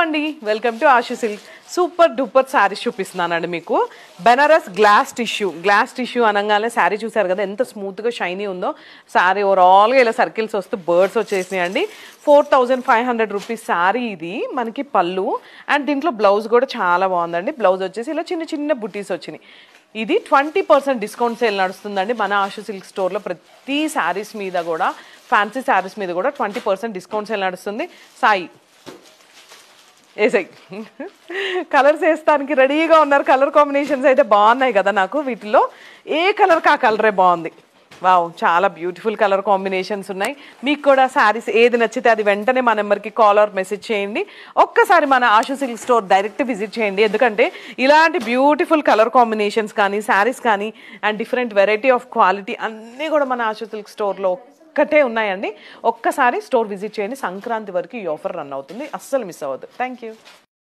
అండి, welcome to Ashu silk. Super duper saris చూపిస్తున్నానండి మీకు. బెనారస్ గ్లాస్ టిష్యూ అనగానే శారీ చూసారు కదా ఎంత స్మూత్గా షైనీ ఉందో. శారీ ఓవరాల్గా ఇలా సర్కిల్స్ వస్తూ బర్డ్స్ వచ్చేసినాయండి. 4500 రూపీస్ శారీ ఇది. మనకి పళ్ళు అండ్ దీంట్లో బ్లౌజ్ కూడా చాలా బాగుందండి. బ్లౌజ్ వచ్చేసి ఇలా చిన్న చిన్న బుటీస్ వచ్చినాయి. ఇది 20% డిస్కౌంట్ సేల్ నడుస్తుందండి మన ఆశు సిల్క్ స్టోర్లో. ప్రతి శారీస్ మీద కూడా, ఫ్యాన్సీ శారీస్ మీద కూడా 20% డిస్కౌంట్ సేల్ నడుస్తుంది. సాయి వేసాయి కలర్స్ వేస్తానికి రెడీగా ఉన్నారు. కలర్ కాంబినేషన్స్ అయితే బాగున్నాయి కదా. నాకు వీటిలో ఏ కలర్కి ఆ కలరే బాగుంది. వావ్, చాలా బ్యూటిఫుల్ కలర్ కాంబినేషన్స్ ఉన్నాయి. మీకు కూడా శారీస్ ఏది నచ్చితే అది వెంటనే మా నెంబర్కి కాల్ ఆర్ మెసేజ్ చేయండి. ఒక్కసారి మన ఆశు సిల్క్ స్టోర్ డైరెక్ట్ విజిట్ చేయండి. ఎందుకంటే ఇలాంటి బ్యూటిఫుల్ కలర్ కాంబినేషన్స్ కానీ, శారీస్ కానీ and different variety of quality అన్నీ కూడా మన ఆశు సిల్క్ స్టోర్లో ఒక్కటే ఉన్నాయండి. ఒక్కసారి స్టోర్ విజిట్ చేయండి. సంక్రాంతి వరకు ఈ ఆఫర్ రన్ అవుతుంది, అస్సలు మిస్ అవ్వద్దు. Thank you.